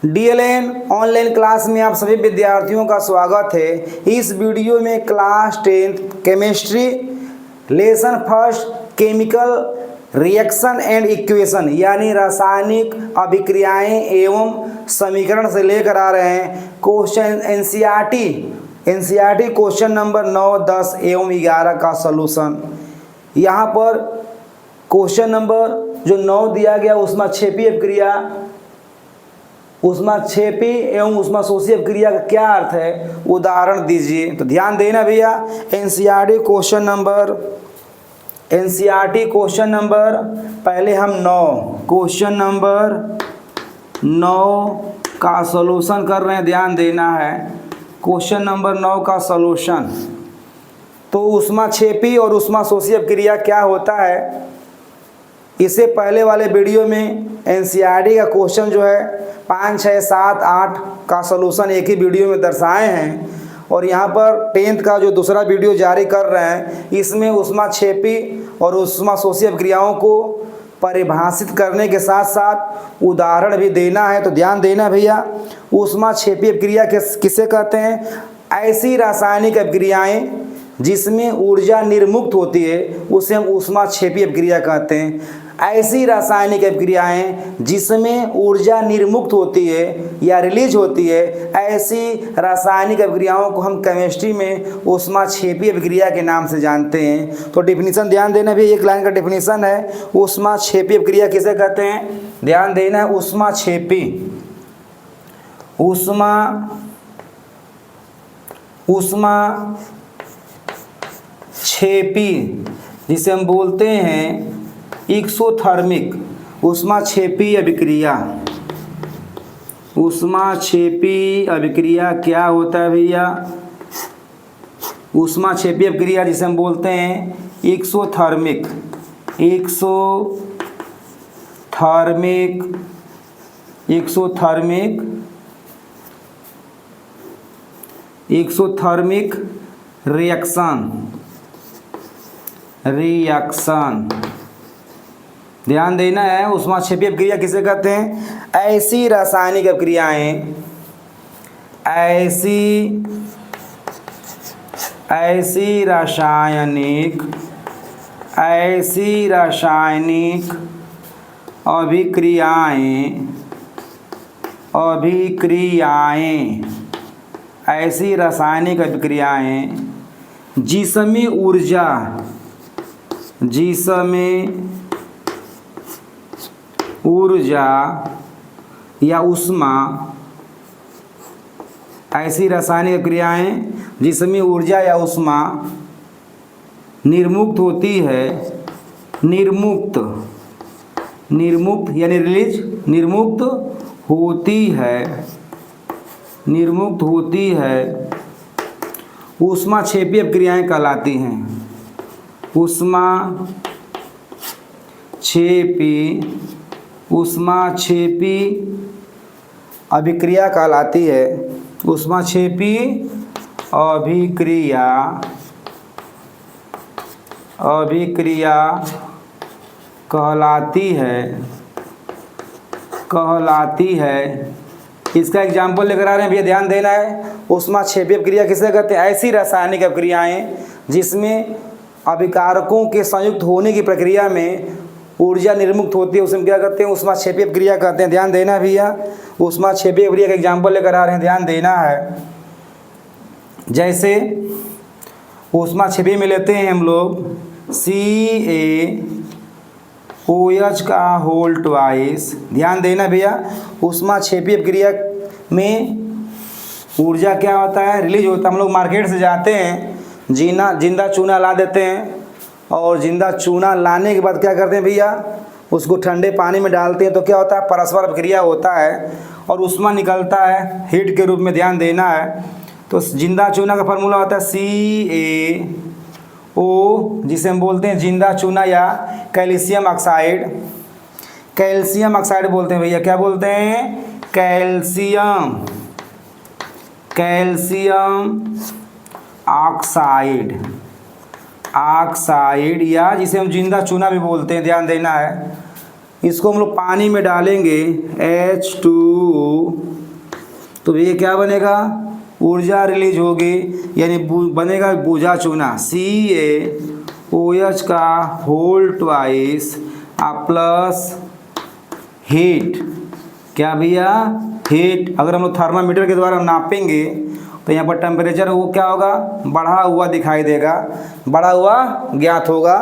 DLN online class में आप सभी विद्यार्थियों का स्वागत है। इस वीडियो में class 10 chemistry lesson first chemical reaction and equation यानी रासायनिक अभिक्रियाएं एवं समीकरण से लेकर आ रहे हैं क्वेश्चन एनसीईआरटी क्वेश्चन नंबर 9, 10 एवं 11 का सलूशन। यहाँ पर क्वेश्चन नंबर जो 9 दिया गया उसमें क्षेपी अभिक्रिया, उसमें क्षेपी एवं उसमें शोषी अभिक्रिया का क्या अर्थ है, उदाहरण दीजिए। तो ध्यान देना भैया, एनसीईआरटी क्वेश्चन नंबर पहले हम 9 क्वेश्चन नंबर 9 का सॉल्यूशन कर रहे हैं। ध्यान देना है, क्वेश्चन नंबर 9 का सॉल्यूशन। तो ऊष्मा क्षेपी और ऊष्मा शोषी अभिक्रिया क्या होता है, इससे पहले वाले वीडियो में एनसीईआरटी का क्वेश्चन जो है 5, 6, 7, 8 का सलूशन एक ही वीडियो में दर्शाए हैं। और यहाँ पर 10th का जो दूसरा वीडियो जारी कर रहे हैं, इसमें ऊष्मा क्षेपी और ऊष्मा शोषी अभिक्रियाओं को परिभाषित करने के साथ साथ उदाहरण भी देना है। तो ध्यान देना भैया, ऊष्मा क्षेपी अभिक्रिया किसे कहते हैं? ऐसी रासायनिक अभिक्रियाएं जिसमें ऊर्जा निर्मुक्त होती है उसे हम ऊष्मा क्षेपी अभिक्रिया कहते हैं। ऐसी रासायनिक अभिक्रियाएं जिसमें ऊर्जा निर्मुक्त होती है या रिलीज होती है, ऐसी रासायनिक अभिक्रियाओं को हम केमिस्ट्री में ऊष्मा क्षेपी अभिक्रिया के नाम से जानते हैं। तो डिफिनीशन ध्यान देना भी, एक लाइन का डिफिनीशन है, ऊष्मा क्षेपी अभिक्रिया किसे कहते हैं? ध्यान देना है, ऊष्मा क्षेपी क्षेपी जिसे हम बोलते हैं एक्सोथर्मिक ऊष्मा क्षेपी अभिक्रिया। ऊष्मा क्षेपी अभिक्रिया क्या होता है भैया? ऊष्मा क्षेपी अभिक्रिया जिसे हम बोलते हैं एक्सोथर्मिक रिएक्शन। ध्यान देना है, ऊष्मा क्षेपी अभिक्रिया किसे कहते हैं? ऐसी रासायनिक अभिक्रियाएं, ऐसी रासायनिक अभिक्रियाएं जिसमें ऊर्जा या ऊष्मा, ऐसी रासायनिक अभिक्रियाएं जिसमें ऊर्जा या ऊष्मा निर्मुक्त होती है, निर्मुक्त यानी रिलीज, निर्मुक्त होती है, ऊष्मा क्षेपी अभिक्रियाएं कहलाती हैं। ऊष्मा क्षेपी अभिक्रिया कहलाती है। ऊष्मा क्षेपी अभिक्रिया कहलाती है। इसका एग्जाम्पल लेकर आ रहे हैं भैया, ध्यान देना है। ऊष्मा क्षेपी अभिक्रिया किसे कहते हैं? ऐसी रासायनिक अभिक्रियाएं जिसमें अभिकारकों के संयुक्त होने की प्रक्रिया में ऊर्जा निर्मुक्त होती है, उसे क्या कहते हैं? ऊष्मा क्षेपी अभिक्रिया कहते हैं। ध्यान देना भैया, ऊष्मा क्षेपी अभिक्रिया का एग्जाम्पल लेकर आ रहे हैं, ध्यान देना है। जैसे ऊष्मा क्षेपी में लेते हैं हम लोग CaOH का होल ट्वाइस। ध्यान देना भैया, ऊष्मा क्षेपी अभिक्रिया में ऊर्जा क्या होता है? रिलीज होता है। हम लोग मार्केट से जाते हैं, जिंदा चूना ला देते हैं और जिंदा चूना लाने के बाद क्या करते हैं भैया? उसको ठंडे पानी में डालते हैं तो क्या होता है? परस्पर अभिक्रिया होता है और ऊष्मा निकलता है हीट के रूप में। ध्यान देना है, तो जिंदा चूना का फार्मूला होता है CaO, जिसे हम बोलते हैं जिंदा चूना या कैल्शियम ऑक्साइड बोलते हैं भैया। क्या बोलते हैं? कैल्शियम ऑक्साइड या जिसे हम जिंदा चूना भी बोलते हैं। ध्यान देना है, इसको हम लोग पानी में डालेंगे H2O, तो ये क्या बनेगा, ऊर्जा रिलीज होगी, यानी बनेगा बूझा चूना CaOH का होल ट्वाइस प्लस हीट। क्या भैया, हीट। अगर हम लोग थर्मामीटर के द्वारा नापेंगे तो यहाँ पर टेम्परेचर वो क्या होगा, बढ़ा हुआ दिखाई देगा, बढ़ा हुआ ज्ञात होगा।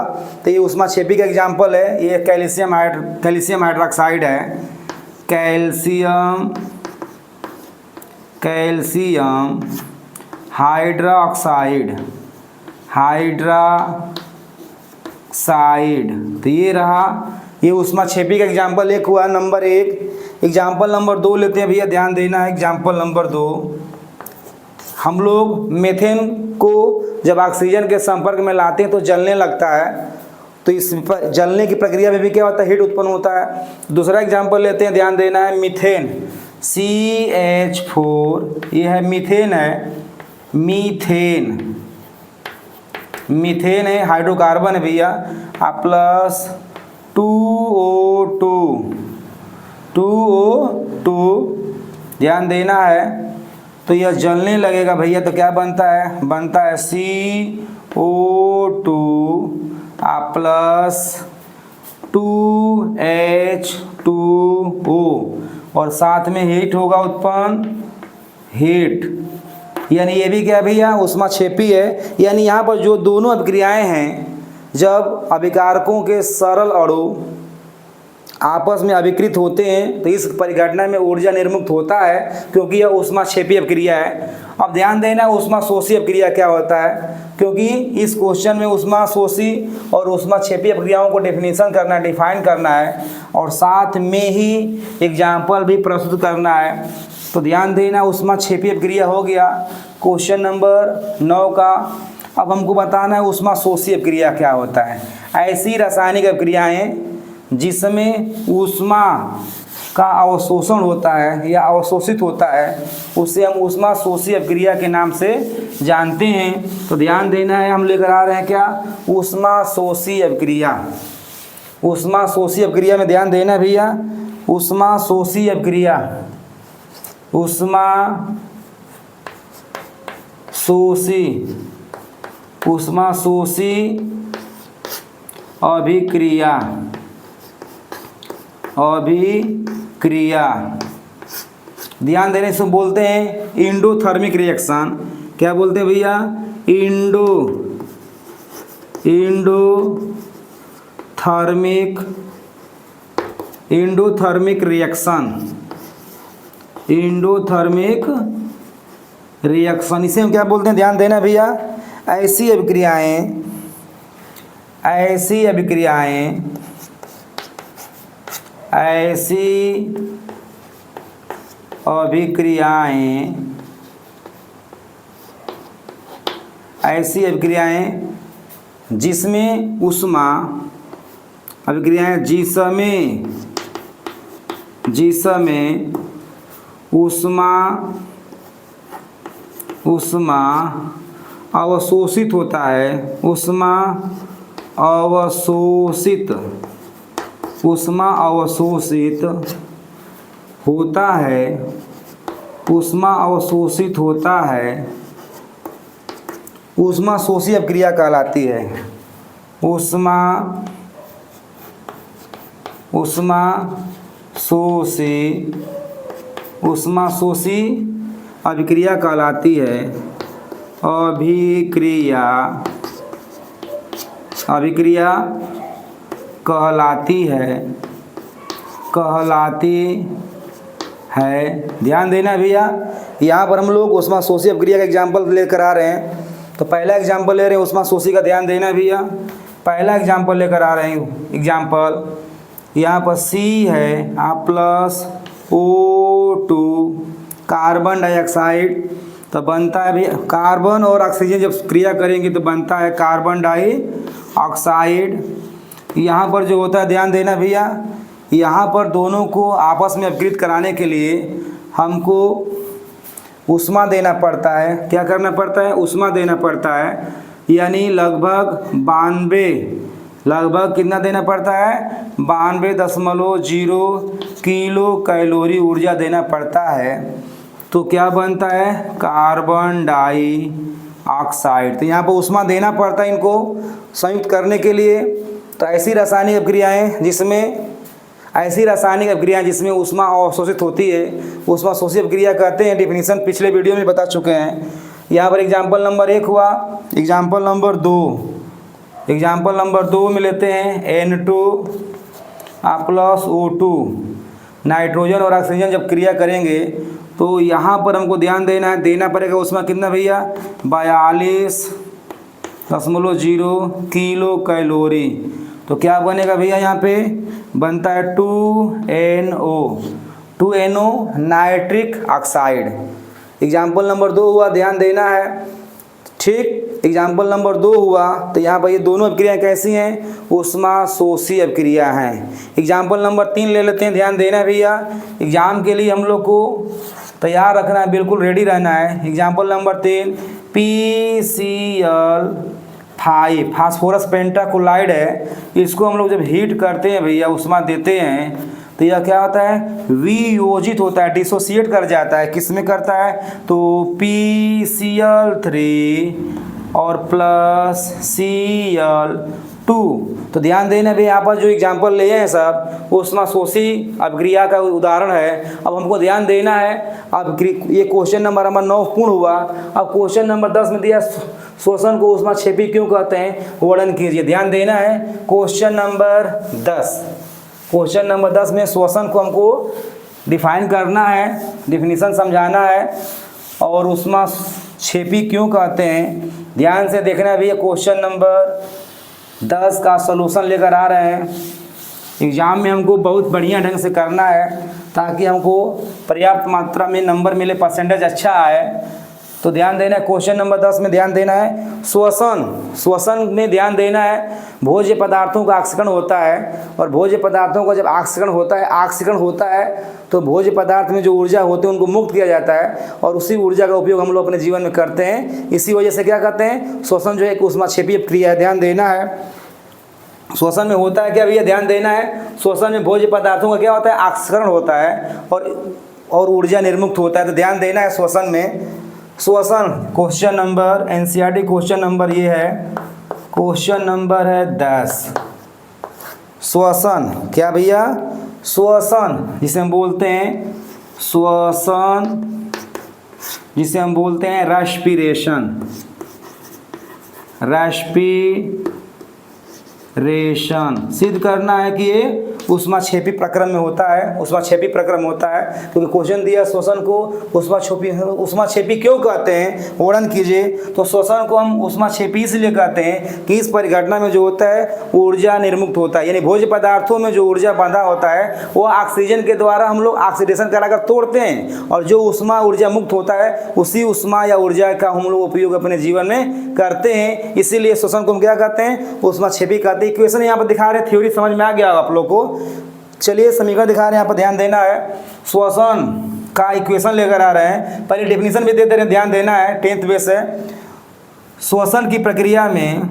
तो ये ऊष्माक्षेपी का एग्जाम्पल है, ये कैल्शियम हाइड्रोक्साइड है, कैल्शियम हाइड्रोक्साइड। तो ये रहा, ये ऊष्माक्षेपी का एग्जाम्पल एक हुआ नंबर 1। एग्जाम्पल नंबर 2 लेते हैं भैया, ध्यान देना है। एग्जाम्पल नंबर 2, हम लोग मीथेन को जब ऑक्सीजन के संपर्क में लाते हैं तो जलने लगता है, तो इस जलने की प्रक्रिया में भी क्या होता है, हीट उत्पन्न होता है। दूसरा एग्जाम्पल लेते हैं, ध्यान देना है, मीथेन CH4, ये है मीथेन है, मीथेन है, हाइड्रोकार्बन है भैया, प्लस 2O2, ध्यान देना है। तो यह जलने लगेगा भैया, तो क्या बनता है, बनता है CO2 प्लस 2H2O, और साथ में हीट होगा उत्पन्न, हीट। यानी ये भी क्या भैया, ऊष्माक्षेपी है। यानी यहाँ पर जो दोनों अभिक्रियाएं हैं, जब अभिकारकों के सरल अणु आपस में अभिकृत होते हैं तो इस परिघटना में ऊर्जा निर्मुक्त होता है, क्योंकि यह ऊष्माक्षेपी अभिक्रिया है। अब ध्यान देना ऊष्माशोषी अभिक्रिया क्या होता है, क्योंकि इस क्वेश्चन में ऊष्माशोषी और ऊष्माक्षेपी अभिक्रियाओं को डिफाइन करना है, और साथ में ही एग्जाम्पल भी प्रस्तुत करना है। तो ध्यान देना, ऊष्माक्षेपी अभिक्रिया हो गया क्वेश्चन नंबर 9 का। अब हमको बताना है ऊष्माशोषी अभिक्रिया क्या होता है। ऐसी रासायनिक अभिक्रियाएं जिसमें ऊष्मा का अवशोषण होता है या अवशोषित होता है, उसे हम ऊष्माशोषी अभिक्रिया के नाम से जानते हैं। तो ध्यान देना है, हम लेकर आ रहे हैं क्या, ऊष्माशोषी अभिक्रिया। ऊष्माशोषी अभिक्रिया में ध्यान देना भैया, ऊष्माशोषी अभिक्रिया, ऊष्माशोषी अभिक्रिया, ध्यान देने से बोलते हैं इंडोथर्मिक रिएक्शन। क्या बोलते हैं भैया, इंडोथर्मिक रिएक्शन, इसे हम क्या बोलते हैं, ध्यान देना भैया। ऐसी अभिक्रियाएं जिसमें ऊष्मा, अभिक्रियाएं जिसमें ऊष्मा अवशोषित होता है, ऊष्मा अवशोषित होता है, ऊष्माशोषी अभिक्रिया कहलाती है। ऊष्माशोषी अभिक्रिया कहलाती है। अभिक्रिया कहलाती है। ध्यान देना भैया, यहाँ पर हम लोग ऊष्माशोषी अभिक्रिया का एग्जाम्पल लेकर आ रहे हैं। तो पहला एग्जाम्पल ले रहे हैं ऊष्माशोषी का, ध्यान देना भैया। पहला एग्जाम्पल लेकर आ रहे हैं, एग्जाम्पल यहाँ पर C है प्लस O2, कार्बन डाइऑक्साइड, तो बनता है भैया, कार्बन और ऑक्सीजन जब क्रिया करेंगे तो बनता है कार्बन डाइऑक्साइड। यहाँ पर जो होता है, ध्यान देना भैया, यहाँ पर दोनों को आपस में अपकृत कराने के लिए हमको ऊष्मा देना पड़ता है। क्या करना पड़ता है, ऊष्मा देना पड़ता है। यानी लगभग लगभग कितना देना पड़ता है, 92.0 किलो कैलोरी ऊर्जा देना पड़ता है। तो क्या बनता है, कार्बन डाइऑक्साइड। तो यहाँ पर ऊष्मा देना पड़ता है इनको संयुक्त करने के लिए। तो ऐसी रासायनिक अभिक्रियाएँ जिसमें ऊष्मा अवशोषित होती है, ऊष्मा शोषित अभिक्रिया कहते हैं। डेफिनेशन पिछले वीडियो में बता चुके हैं। यहाँ पर एग्जाम्पल नंबर 1 हुआ। एग्जाम्पल नंबर 2 में लेते हैं N2 प्लस O2। नाइट्रोजन और ऑक्सीजन जब क्रिया करेंगे तो यहाँ पर हमको ध्यान देना पड़ेगा उसमें कितना भैया, 42.0 किलो कैलोरी। तो क्या बनेगा भैया, यहाँ पे बनता है 2NO nitric oxide. Example number 2 हुआ, ध्यान देना है, ठीक। एग्जाम्पल नंबर 2 हुआ तो यहाँ पर ये दोनों अभिक्रियाएँ कैसी हैं, ऊष्मा शोषी अभिक्रिया हैं। एग्जाम्पल नंबर 3 ले लेते हैं, ध्यान देना भैया। एग्जाम के लिए हम लोग को तैयार रखना है, बिल्कुल रेडी रहना है। Example number 3 PCl5 phosphorus pentachloride है। इसको हम लोग जब हीट करते हैं भैया, ऊष्मा देते हैं तो यह क्या होता है, वियोजित होता है, डिसोसिएट कर जाता है। किस में करता है, तो PCl3 और प्लस Cl2। तो ध्यान देना भी, यहाँ पर जो एग्जाम्पल लिए हैं सब ऊष्मा शोषी अभिक्रिया का उदाहरण है। अब हमको ध्यान देना है। अब ये क्वेश्चन नंबर 9 पूर्ण हुआ। अब क्वेश्चन नंबर 10 में दिया शोषण को ऊष्मा क्षेपी क्यों कहते हैं, वर्णन कीजिए। ध्यान देना है। क्वेश्चन नंबर 10 में शोषण को हमको डिफाइन करना है, डिफिनीशन समझाना है और ऊष्मा क्षेपी क्यों कहते हैं। ध्यान से देखना भी। क्वेश्चन नंबर 10 का सलूशन लेकर आ रहे हैं। एग्ज़ाम में हमको बहुत बढ़िया ढंग से करना है ताकि हमको पर्याप्त मात्रा में नंबर मिले, परसेंटेज अच्छा आए। तो ध्यान देना है। क्वेश्चन नंबर 10 में ध्यान देना है। श्वसन में ध्यान देना है। भोज्य पदार्थों का ऑक्सीकरण होता है और भोज्य पदार्थों का जब ऑक्सीकरण होता है तो भोज्य पदार्थ में जो ऊर्जा होती है उनको मुक्त किया जाता है और उसी ऊर्जा का उपयोग हम लोग अपने जीवन में करते हैं। इसी वजह से क्या कहते हैं, श्वसन जो है एक ऊष्माक्षेपी क्रिया है। ध्यान देना है। श्वसन में होता है क्या भैया, ध्यान देना है। श्वसन में भोज्य पदार्थों का क्या होता है, ऑक्सीकरण होता है और ऊर्जा निर्मुक्त होता है। तो ध्यान देना है श्वसन में। श्वसन question number NCERT question number ये है, क्वेश्चन नंबर है 10। श्वसन क्या भैया, श्वसन जिसे हम बोलते हैं रेशन सिद्ध करना है कि ये ऊष्माक्षेपी प्रक्रम में होता है, क्योंकि क्वेश्चन दिया श्वसन को ऊष्माक्षेपी क्यों कहते हैं, वर्णन कीजिए। तो श्वसन को हम ऊष्माक्षेपी इसलिए कहते हैं कि इस परिघटना में जो होता है ऊर्जा निर्मुक्त होता है, यानी भोज्य पदार्थों में जो ऊर्जा बंधा होता है वो ऑक्सीजन के द्वारा हम लोग ऑक्सीडेशन कराकर तोड़ते हैं और जो ऊर्जा मुक्त होता है उसी ऊष्मा या ऊर्जा का हम लोग उपयोग अपने जीवन में करते हैं। इसीलिए श्वसन को हम क्या कहते हैं, ऊष्माक्षेपी कहते हैं। इक्वेशन यहाँ पर दिखा रहे, थ्योरी समझ में आ गया आप लोग को। चलिए समीकरण दिखा रहे हैं, यहाँ पर ध्यान देना है। श्वसन का इक्वेशन लेकर आ रहे हैं, पहले डेफिनेशन भी दे दे रहे हैं, ध्यान देना है। 10th बेस है। श्वसन की प्रक्रिया में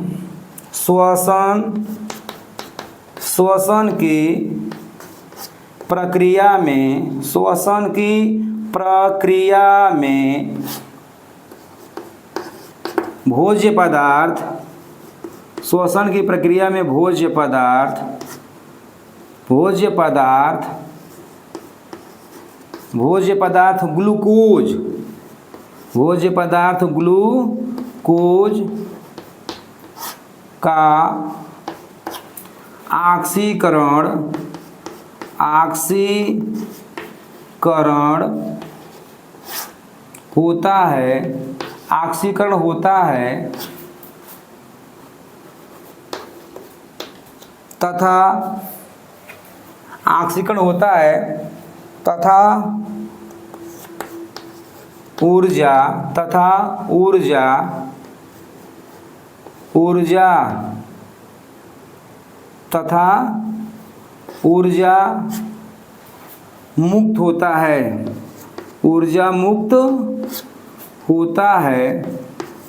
भोज्य पदार्थ ग्लूकोज का ऑक्सीकरण होता है तथा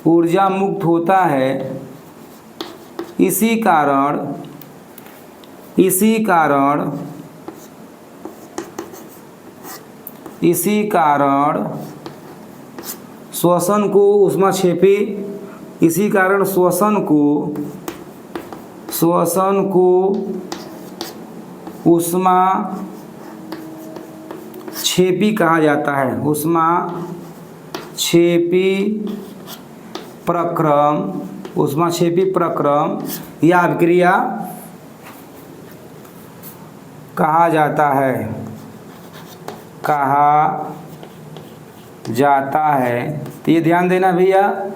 ऊर्जा मुक्त होता है। इसी कारण इसी कारण श्वसन को ऊष्माक्षेपी, इसी कारण श्वसन को ऊष्माक्षेपी कहा जाता है। ऊष्माक्षेपी प्रक्रम या अभिक्रिया कहा जाता है। तो ये ध्यान देना भैया,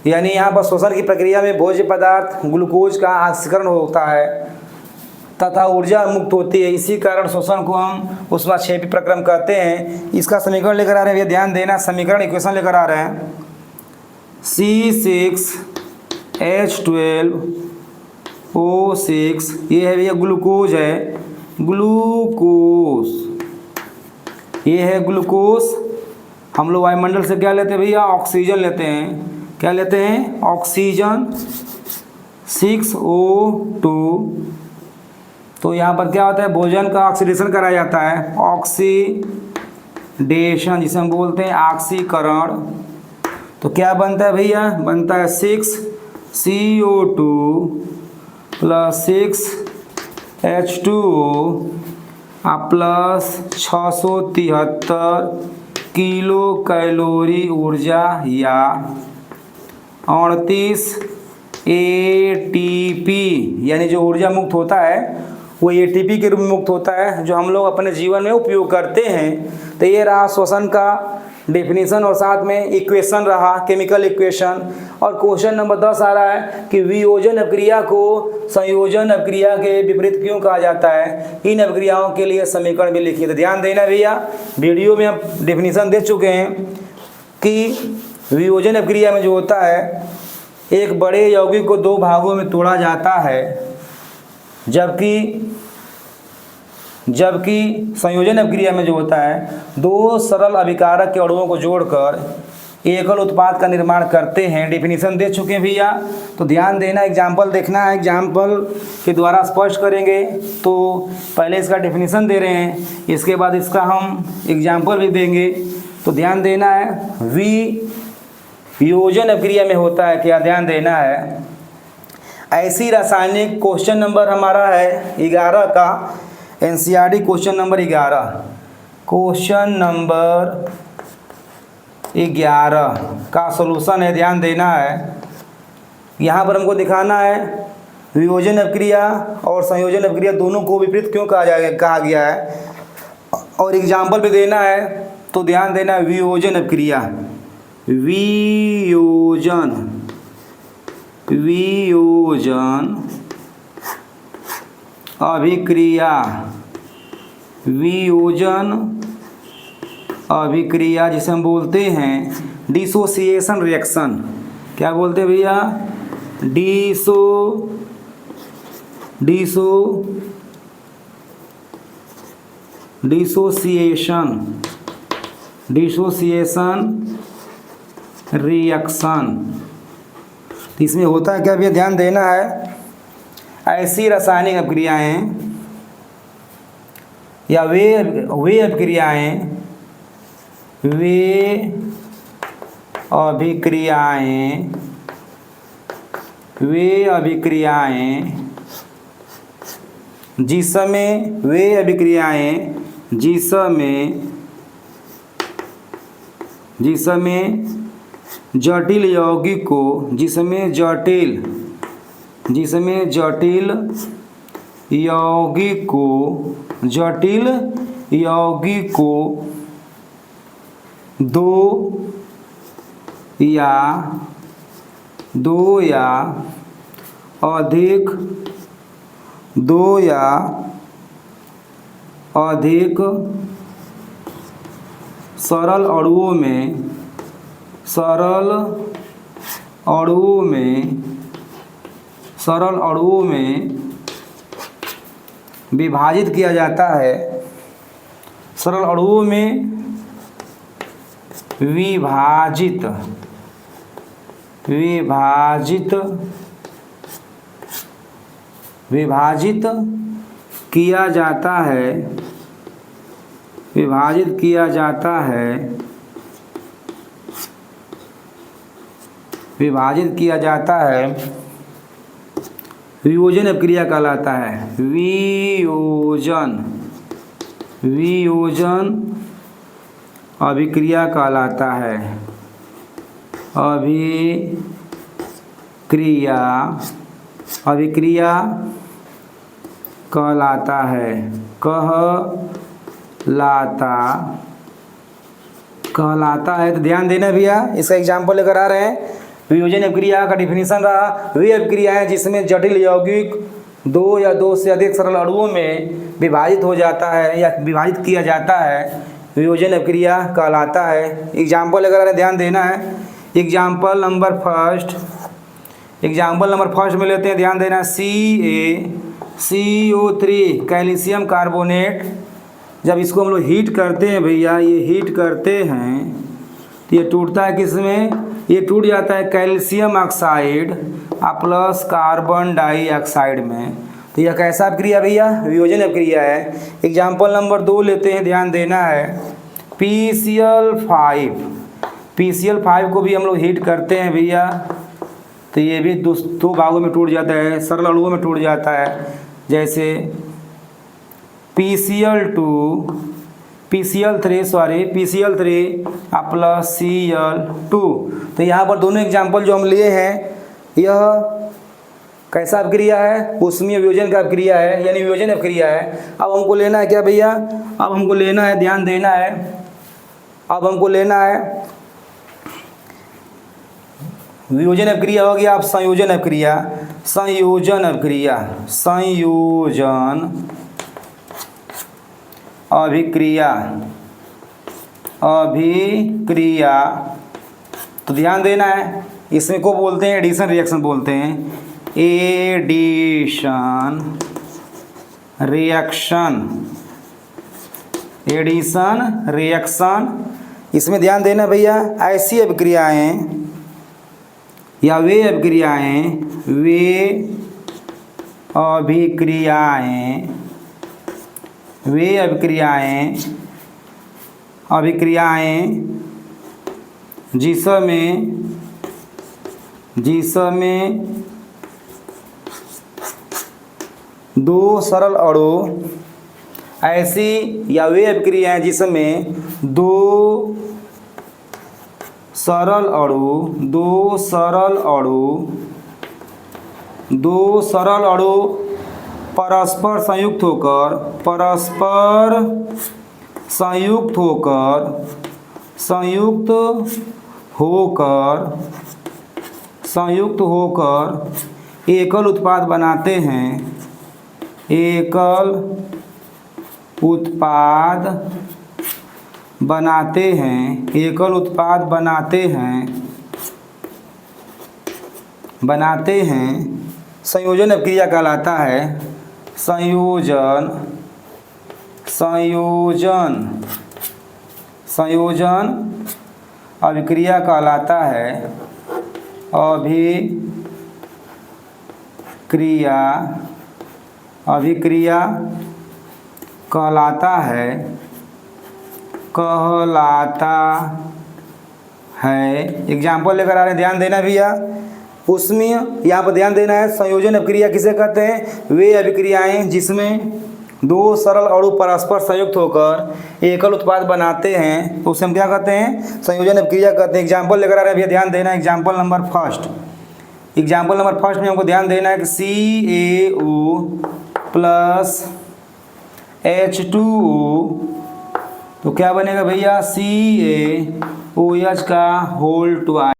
यानी यहाँ पर श्वसन की प्रक्रिया में भोज्य पदार्थ ग्लूकोज का ऑक्सीकरण होता है तथा ऊर्जा मुक्त होती है, इसी कारण श्वसन को हम ऊष्माक्षेपी प्रक्रम कहते हैं। इसका समीकरण लेकर आ रहे हैं भैया, ध्यान देना, समीकरण इक्वेशन लेकर आ रहे हैं। C6H12O6 ये है भैया ग्लूकोज है, ये है ग्लूकोज। हम लोग वायुमंडल से क्या लेते हैं भैया, ऑक्सीजन लेते हैं। क्या लेते हैं, ऑक्सीजन 6O2। तो यहाँ पर क्या होता है, भोजन का ऑक्सीडेशन कराया जाता है, ऑक्सीडेशन जिसे हम बोलते हैं ऑक्सीकरण। तो क्या बनता है भैया, बनता है 6CO2 plus 6H2O plus 673 kilo calorie ऊर्जा या 38 ATP, यानी जो ऊर्जा मुक्त होता है वो ATP के रूप में मुक्त होता है, जो हम लोग अपने जीवन में उपयोग करते हैं। तो ये रहा श्वसन का डेफिनेशन और साथ में इक्वेशन रहा, केमिकल इक्वेशन। और क्वेश्चन नंबर 10 आ रहा है कि वियोजन अभिक्रिया को संयोजन अभिक्रिया के विपरीत क्यों कहा जाता है, इन अभिक्रियाओं के लिए समीकरण भी लिखिए। तो ध्यान देना भैया, वीडियो में हम डेफिनेशन दे चुके हैं कि वियोजन अभिक्रिया में जो होता है, एक बड़े यौगिक को दो भागों में तोड़ा जाता है, जबकि संयोजन अभिक्रिया में जो होता है, दो सरल अभिकारक के अणुओं को जोड़कर एकल उत्पाद का निर्माण करते हैं। डेफिनेशन दे चुके हैं भैया, तो ध्यान देना, एग्जाम्पल देखना है, एग्जाम्पल के द्वारा स्पष्ट करेंगे। तो पहले इसका डेफिनेशन दे रहे हैं, इसके बाद इसका हम एग्जाम्पल भी देंगे। तो ध्यान देना है, वियोजन अभिक्रिया में होता है क्या, ध्यान देना है, ऐसी रासायनिक, क्वेश्चन नंबर हमारा है 11 का, NCERT question number 11, question number 11 का सॉल्यूशन है। ध्यान देना है, यहाँ पर हमको दिखाना है वियोजन अभिक्रिया और संयोजन अभिक्रिया दोनों को विपरीत क्यों कहा गया है, और एग्जाम्पल भी देना है। तो ध्यान देना, वियोजन अभिक्रिया, वियोजन अभिक्रिया जिसे हम बोलते हैं डिसोसिएशन रिएक्शन। क्या बोलते हैं भैया, डिसोसिएशन रिएक्शन। इसमें होता है क्या भैया, ध्यान देना है, ऐसी रासायनिक अभिक्रियाएं या वे अभिक्रियाएं जिसमें जटिल यौगिक को दो या अधिक सरल अणुओं में विभाजित किया जाता है, सरल अणुओं में विभाजित किया जाता है, विभाजित किया जाता है, विभाजित किया जाता है, वियोजन अभिक्रिया कहलाता है। वियोजन, वियोजन अभिक्रिया कहलाता है। अभिक्रिया, अभिक्रिया कहलाता है, कहलाता है। तो ध्यान देना भैया, इसका एग्जाम्पल लेकर आ रहे हैं। वियोजन अभिक्रिया का डिफिनीशन रहा, वे अभिक्रिया है जिसमें जटिल यौगिक दो या दो से अधिक सरल अणुओं में विभाजित हो जाता है या विभाजित किया जाता है, वियोजन अभिक्रिया कहलाता है। एग्जाम्पल लेकर आ रहे हैं, ध्यान देना है। Example number first, example number first में लेते हैं, ध्यान देना। CaCO3 कैल्शियम कार्बोनेट, जब इसको हम लोग हीट करते हैं भैया, ये हीट करते हैं तो ये टूटता है किसमें, ये टूट जाता है calcium oxide plus carbon dioxide में। तो यह कैसा अभिक्रिया भैया, वियोजन अभिक्रिया है। एग्जाम्पल नंबर 2 लेते हैं, ध्यान देना है। PCl5, PCl5 को भी हम लोग हीट करते हैं भैया, तो ये भी दो भागों में टूट जाता है, सरल अणुओं में टूट जाता है। जैसे PCl2, PCl3 प्लस Cl2। तो यहाँ पर दोनों एग्जाम्पल जो हम लिए हैं, यह कैसा अभिक्रिया है, ऊष्मीय वियोजन का अभिक्रिया है, यानी वियोजन अभिक्रिया है। अब हमको लेना है क्या भैया, अब हमको लेना है, ध्यान देना है, अब हमको लेना है वियोजन अभिक्रिया हो गया। अब संयोजन अभिक्रिया, संयोजन अभिक्रिया, संयोजन अभिक्रिया, अभिक्रिया। तो ध्यान देना है, इसमें को बोलते हैं एडिशन रिएक्शन बोलते हैं, एडिशन रिएक्शन, एडिशन रिएक्शन। इसमें ध्यान देना भैया, ऐसी अभिक्रियाएं या वे अभिक्रियाएं, वे अभिक्रियाएं, वे अभिक्रियाएं, अभिक्रियाएं जिसमें दो सरल अणु, ऐसी या वे अभिक्रियाएं जिसमें दो सरल अणु परस्पर संयुक्त होकर एकल उत्पाद बनाते हैं, एकल उत्पाद बनाते हैं, एकल उत्पाद बनाते हैं, संयोजन अभिक्रिया कहलाता है। संयोजन अभिक्रिया कहलाता है, अभिक्रिया कहलाता है। एग्जाम्पल लेकर आ रहे हैं, ध्यान देना भैया। ऊष्मीय, यहाँ पर ध्यान देना है, संयोजन अभिक्रिया किसे कहते हैं, वे अभिक्रियाएं जिसमें दो सरल अणु परस्पर संयुक्त होकर एकल उत्पाद बनाते हैं, तो उसे हम क्या कहते हैं, संयोजन अभिक्रिया कहते हैं। एग्जाम्पल लेकर आ रहे हैं भैया, ध्यान देना है। Example number first, example number first में हमको ध्यान देना है कि CaO प्लस H2O, तो क्या बनेगा भैया, CaOH का होल 2।